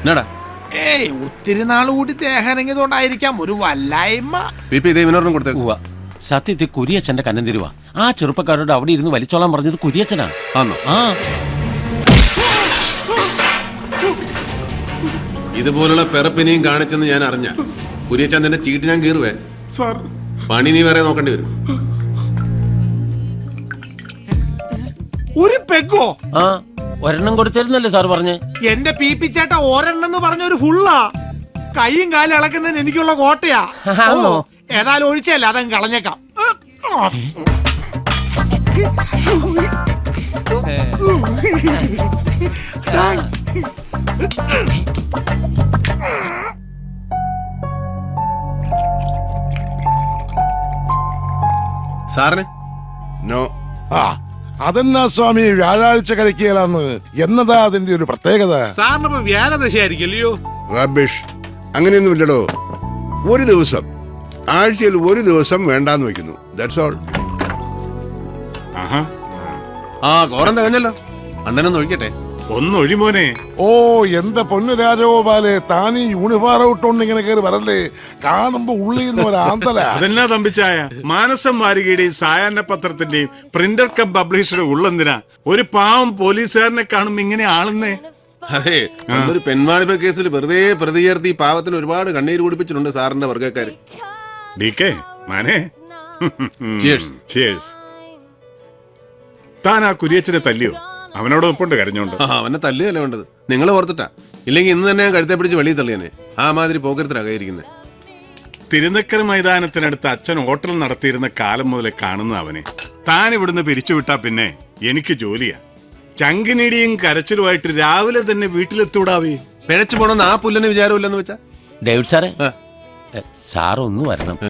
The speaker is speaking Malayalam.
എന്നാടാ ഏയ് ഒത്തിരി നാൾ കൂടി ദേഹം ഇറങ്ങിയതുകൊണ്ടായിരിക്കാം ഒരു വല്ലായ്മ. ഇവനോടും കൊടുത്തേക്കുവാ. സത്യത്തിൽ കുരിയച്ഛന്റെ കന്നം തരുവാ. ആ ചെറുപ്പക്കാരോട് അവിടെ ഇരുന്ന് വലിച്ചോളാൻ പറഞ്ഞത് കുരിയച്ഛനാ. ആണോ? ആ ഇതുപോലുള്ള പെറപ്പിനെയും കാണിച്ചെന്ന് ഞാൻ അറിഞ്ഞ കുരിയച്ചാൻ തന്നെ ചീട്ട് ഞാൻ കീറുവേ. സാർ പണി നീ വേറെ നോക്കേണ്ടി വരും. ഒരു പെഗോ? ആ ഒരെണ്ണം കൊടുത്തിരുന്നല്ലേ സാർ പറഞ്ഞ്. എന്റെ പീപ്പിച്ചേട്ട ഒരെണ്ണെന്ന് പറഞ്ഞ ഒരു ഫുള്ളാ. കൈയും കാലും ഇളക്കുന്നതിന് എനിക്കുള്ള കോട്ടയാ. ആണോ? ഏതായാലും ഒഴിച്ചല്ല അതങ്ങ് കളഞ്ഞേക്കാം. സാറിന് നോ. ആ അതെന്നാ സ്വാമി വ്യാഴാഴ്ച കഴിക്കുകയാണെന്ന് എന്നതാ അതിന്റെ ഒരു പ്രത്യേകത? സാറിനിപ്പോ വ്യാഴദശയായിരിക്കല്ലയോ? റബിഷ്, അങ്ങനെയൊന്നും ഇല്ലടോ. ഒരു ദിവസം, ആഴ്ചയിൽ ഒരു ദിവസം വേണ്ടാന്ന് വെക്കുന്നു. That's all. ആ കോറം തികഞ്ഞല്ലോ. അണ്ണനൊന്ന് ഒഴിക്കട്ടെ. ഒന്നൊഴിമോനെ. ഓ എന്റെ പൊന്നു രാജഗോപാലെ, താനീ യൂണിഫോം ഇട്ടോണ്ട് ഇങ്ങനെ കയറി വരല്ലേ? കാണുമ്പോ ഉള്ളിന്ന് ഒരു ആന്തല. അതെന്നാ തമ്പിച്ചായ, മാനസം വാരികയുടെയും സായാഹ്ന പത്രത്തിന്റെയും പ്രിന്റർ കം പബ്ലിഷറുടെ ഉള്ളെന്തിനാ ഒരു പാവം പോലീസുകാരനെ കാണുമ്പോ ഇങ്ങനെ ആളുന്നേ? അതെ, ഒരു പെൺവാണിഭ കേസിൽ വെറുതെ പ്രതി ചേർത്ത് ഈ പാവത്തിന് ഒരുപാട് കണ്ണീര് കുടിപ്പിച്ചിട്ടുണ്ട് സാറിന്റെ വർഗ്ഗക്കാര്. Cheers. താൻ ആ കുരിയച്ചനെ തല്ലിയോ? അവനോട് ഒപ്പുണ്ട് കരഞ്ഞോണ്ട്. അവനെ തല്ലുകയല്ല വേണ്ടത്, നിങ്ങൾ ഓർത്തിട്ടാ. ഇല്ലെങ്കിൽ ഇന്ന് തന്നെ ഞാൻ കഴുത്തെ പിടിച്ച് വെളിയിൽ തള്ളിയനെ. ആ മാതിരി പോക്കരത്തിലാകായിരിക്കുന്നത്. തിരുനക്കര മൈതാനത്തിനടുത്ത് അച്ഛൻ ഹോട്ടൽ നടത്തിയിരുന്ന കാലം മുതലേ കാണുന്ന അവനെ താൻ ഇവിടുന്ന് പിരിച്ചുവിട്ടാ പിന്നെ എനിക്ക് ജോലിയാ. ചങ്കിനിടിയും കരച്ചിലുമായിട്ട് രാവിലെ തന്നെ വീട്ടിലെത്തൂടാവേ. പിഴച്ചു പോണെന്ന് ആ പുല്ലന് വിചാരമില്ലെന്ന് വെച്ചാ. ഡേവിഡ് സാറേ, സാർ ഒന്ന് വരണം.